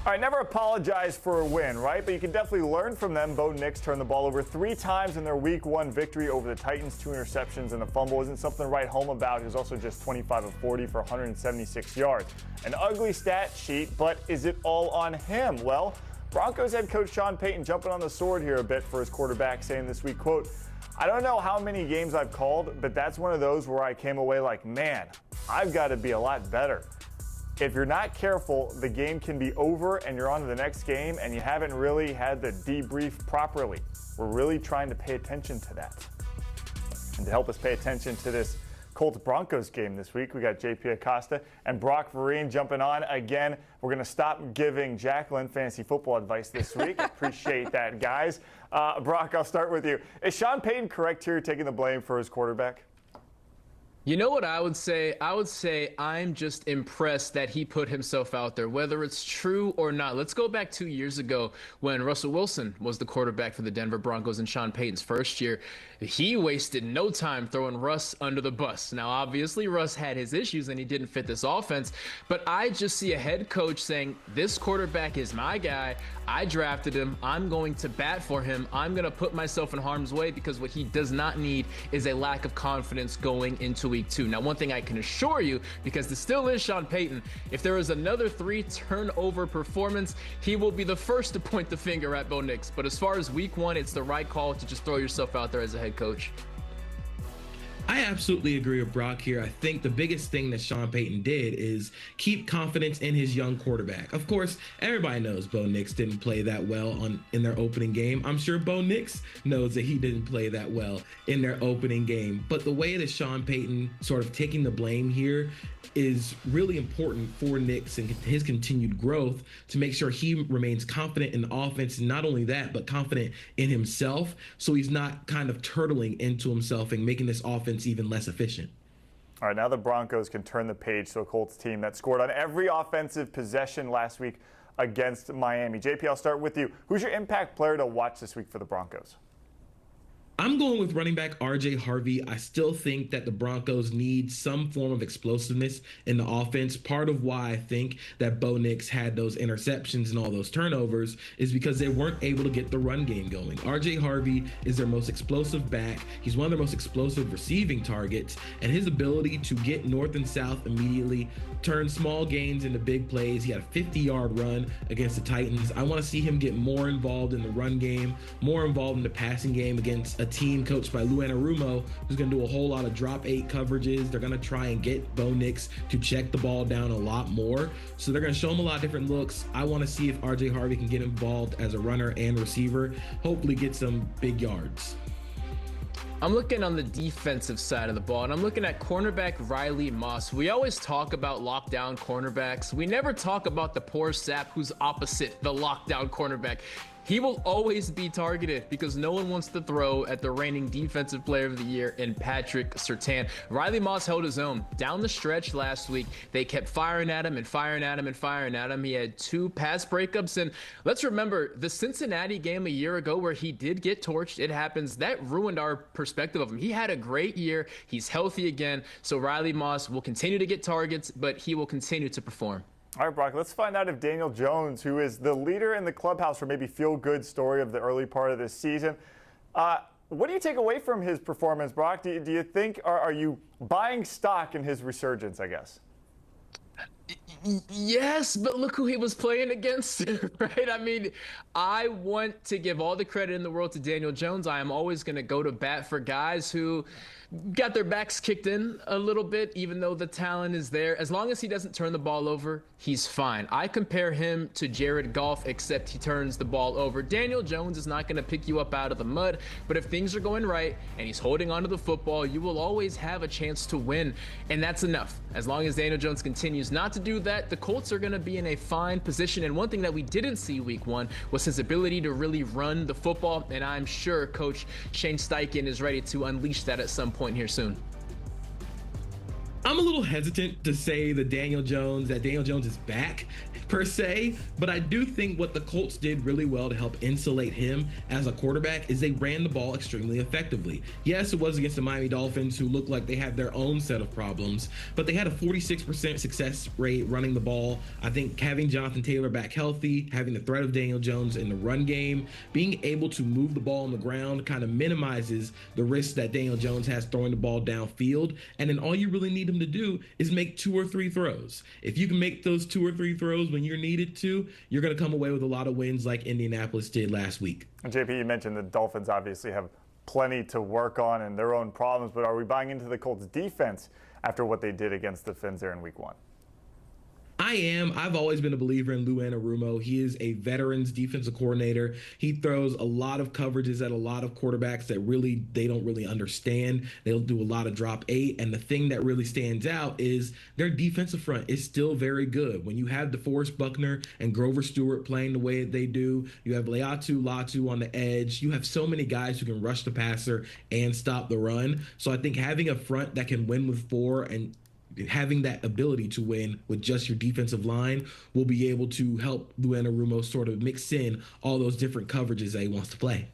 All right, never apologize for a win, right? But you can definitely learn from them. Bo Nix turned the ball over 3 times in their Week 1 victory over the Titans. 2 interceptions and a fumble isn't something to write home about. He was also just 25 of 40 for 176 yards. An ugly stat sheet, but is it all on him? Well, Broncos head coach Sean Payton jumping on the sword here a bit for his quarterback, saying this week, quote, "I don't know how many games I've called, but that's one of those where I came away like, man, I've got to be a lot better." If you're not careful, the game can be over and you're on to the next game and you haven't really had the debrief properly. We're really trying to pay attention to that. And to help us pay attention to this Colts-Broncos game this week, we got JP Acosta and Brock Vereen jumping on again. We're going to stop giving Jacqueline fantasy football advice this week. Appreciate that, guys. Brock, I'll start with you. Is Sean Payton correct here taking the blame for his quarterback? You know what I would say? I would say I'm just impressed that he put himself out there, whether it's true or not. Let's go back 2 years ago when Russell Wilson was the quarterback for the Denver Broncos in Sean Payton's first year. He wasted no time throwing Russ under the bus. Now, obviously, Russ had his issues and he didn't fit this offense, but I just see a head coach saying, this quarterback is my guy. I drafted him. I'm going to bat for him. I'm going to put myself in harm's way because what he does not need is a lack of confidence going into Week 2. Now, one thing I can assure you, because this still is Sean Payton, if there is another 3-turnover performance, he will be the first to point the finger at Bo Nix. But as far as Week 1, it's the right call to just throw yourself out there as a head coach. I absolutely agree with Brock here. I think the biggest thing that Sean Payton did is keep confidence in his young quarterback. Of course, everybody knows Bo Nix didn't play that well in their opening game. I'm sure Bo Nix knows that he didn't play that well in their opening game. But the way that Sean Payton sort of taking the blame here is really important for Nix and his continued growth to make sure he remains confident in the offense. And not only that, but confident in himself. So he's not kind of turtling into himself and making this offense even less efficient. All right, now the Broncos can turn the page to a Colts team that scored on every offensive possession last week against Miami. JP, I'll start with you. Who's your impact player to watch this week for the Broncos? I'm going with running back RJ Harvey. I still think that the Broncos need some form of explosiveness in the offense. Part of why I think that Bo Nix had those interceptions and all those turnovers is because they weren't able to get the run game going. RJ Harvey is their most explosive back. He's one of their most explosive receiving targets, and his ability to get north and south immediately, turn small gains into big plays. He had a 50-yard run against the Titans. I want to see him get more involved in the run game, more involved in the passing game against a team coached by Lou Anarumo, who's going to do a whole lot of drop 8 coverages. They're going to try and get Bo Nix to check the ball down a lot more. So they're going to show him a lot of different looks. I want to see if RJ Harvey can get involved as a runner and receiver, hopefully get some big yards. I'm looking on the defensive side of the ball, and I'm looking at cornerback Riley Moss. We always talk about lockdown cornerbacks. We never talk about the poor sap who's opposite the lockdown cornerback. He will always be targeted because no one wants to throw at the reigning defensive player of the year in Patrick Surtain. Riley Moss held his own. Down the stretch last week, they kept firing at him and firing at him and firing at him. He had 2 pass breakups. And let's remember the Cincinnati game a year ago where he did get torched. It happens. That ruined our perspective of him. He had a great year. He's healthy again. So Riley Moss will continue to get targets, but he will continue to perform. All right, Brock, let's find out if Daniel Jones, who is the leader in the clubhouse for maybe feel-good story of the early part of this season, what do you take away from his performance, Brock? Do you think, are you buying stock in his resurgence, I guess? Yes, but look who he was playing against, right? I mean, I want to give all the credit in the world to Daniel Jones. I am always going to go to bat for guys who got their backs kicked in a little bit, even though the talent is there. As long as he doesn't turn the ball over, he's fine. I compare him to Jared Goff, except he turns the ball over. Daniel Jones is not going to pick you up out of the mud, but if things are going right and he's holding onto the football, you will always have a chance to win, and that's enough. As long as Daniel Jones continues not to do that, the Colts are going to be in a fine position, and one thing that we didn't see week 1 was his ability to really run the football, and I'm sure Coach Shane Steichen is ready to unleash that at some point here soon. I'm a little hesitant to say that Daniel Jones is back per se, but I do think what the Colts did really well to help insulate him as a quarterback is they ran the ball extremely effectively. Yes, it was against the Miami Dolphins, who looked like they had their own set of problems, but they had a 46% success rate running the ball. I think having Jonathan Taylor back healthy, having the threat of Daniel Jones in the run game, being able to move the ball on the ground kind of minimizes the risk that Daniel Jones has throwing the ball downfield. And then all you really need him to do is make 2 or 3 throws. If you can make those 2 or 3 throws when you're needed to, you're going to come away with a lot of wins like Indianapolis did last week. And JP, you mentioned the Dolphins obviously have plenty to work on and their own problems, but are we buying into the Colts defense after what they did against the Fins there in week 1? I am. I've always been a believer in Lou Anarumo. He is a veterans defensive coordinator. He throws a lot of coverages at a lot of quarterbacks that they don't really understand. They'll do a lot of drop 8. And the thing that really stands out is their defensive front is still very good. When you have DeForest Buckner and Grover Stewart playing the way that they do, you have Leatu Latu on the edge. You have so many guys who can rush the passer and stop the run. So I think having a front that can win with 4 and having that ability to win with just your defensive line will be able to help Lou Anarumo sort of mix in all those different coverages that he wants to play.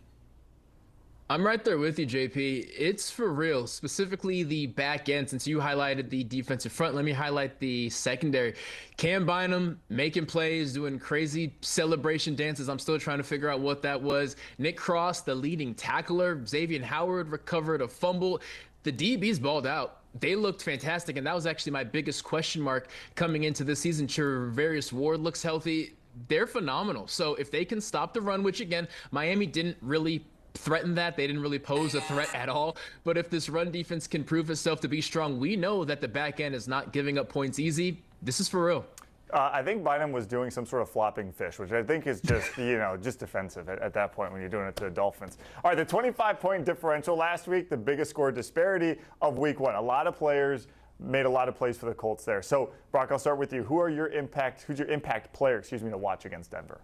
I'm right there with you, JP. It's for real, specifically the back end. Since you highlighted the defensive front, let me highlight the secondary. Cam Bynum making plays, doing crazy celebration dances. I'm still trying to figure out what that was. Nick Cross, the leading tackler. Xavier Howard recovered a fumble. The DBs balled out. They looked fantastic, and that was actually my biggest question mark coming into this season. Charvarius Ward looks healthy. They're phenomenal. So if they can stop the run, which again, Miami didn't really threaten that. They didn't really pose a threat at all. But if this run defense can prove itself to be strong, we know that the back end is not giving up points easy. This is for real. I think Bynum was doing some sort of flopping fish, which I think is just, just defensive at that point when you're doing it to the Dolphins. All right, the 25-point differential last week, the biggest score disparity of week 1. A lot of players made a lot of plays for the Colts there. So, Brock, I'll start with you. Who's your impact player, to watch against Denver?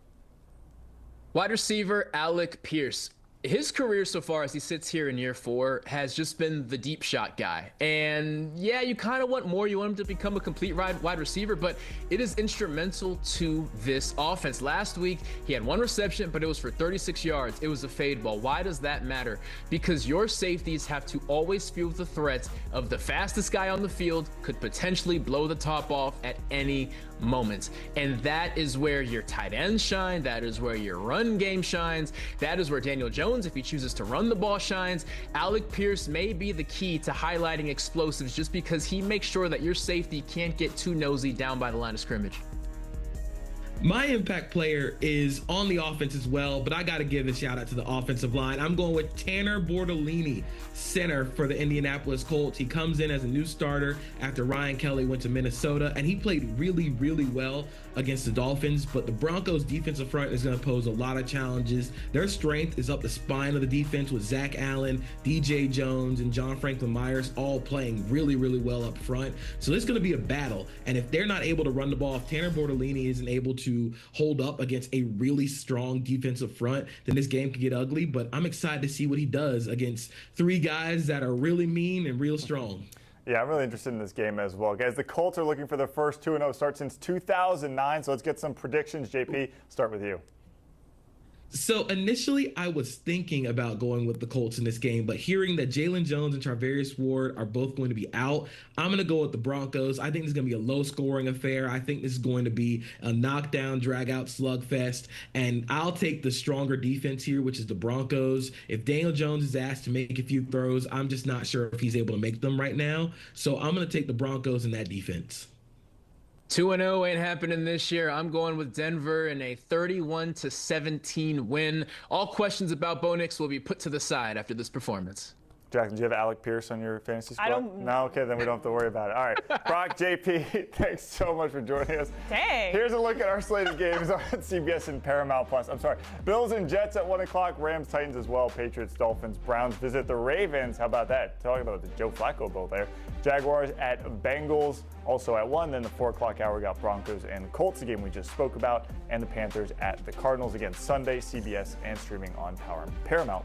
Wide receiver Alec Pierce. His career so far as he sits here in year 4 has just been the deep shot guy. And yeah, you kind of want more. You want him to become a complete wide receiver, but it is instrumental to this offense. Last week, he had 1 reception, but it was for 36 yards. It was a fade ball. Why does that matter? Because your safeties have to always feel the threat of the fastest guy on the field could potentially blow the top off at any moment. And that is where your tight ends shine. That is where your run game shines. That is where Daniel Jones, if he chooses to run the ball, shines. Alec Pierce may be the key to highlighting explosives just because he makes sure that your safety can't get too nosy down by the line of scrimmage. My impact player is on the offense as well, but I got to give a shout out to the offensive line. I'm going with Tanner Bortolini, center for the Indianapolis Colts. He comes in as a new starter after Ryan Kelly went to Minnesota, and he played really, really well against the Dolphins, but the Broncos defensive front is going to pose a lot of challenges. Their strength is up the spine of the defense with Zach Allen, DJ Jones, and John Franklin Myers all playing really, really well up front. So this is going to be a battle, and if they're not able to run the ball, if Tanner Bortolini isn't able to hold up against a really strong defensive front, then this game could get ugly, but I'm excited to see what he does against 3 guys that are really mean and real strong. Yeah, I'm really interested in this game as well. Guys, the Colts are looking for their first 2-0 start since 2009, so let's get some predictions. JP, start with you. So initially, I was thinking about going with the Colts in this game, but hearing that Jalen Jones and Charvarius Ward are both going to be out, I'm going to go with the Broncos. I think this is going to be a low-scoring affair. I think this is going to be a knockdown, drag-out slugfest, and I'll take the stronger defense here, which is the Broncos. If Daniel Jones is asked to make a few throws, I'm just not sure if he's able to make them right now. So I'm going to take the Broncos in that defense. 2-0 ain't happening this year. I'm going with Denver in a 31-17 win. All questions about Bo Nix will be put to the side after this performance. Jack, do you have Alec Pierce on your fantasy squad? I don't. No? Okay, then we don't have to worry about it. All right. Brock, JP, thanks so much for joining us. Dang. Here's a look at our slated games on CBS and Paramount+. I'm sorry. Bills and Jets at 1 o'clock. Rams, Titans as well. Patriots, Dolphins, Browns visit the Ravens. How about that? Talking about the Joe Flacco Bowl there. Jaguars at Bengals, also at 1. Then the 4 o'clock hour, we got Broncos and Colts, the game we just spoke about. And the Panthers at the Cardinals again Sunday, CBS, and streaming on Paramount+.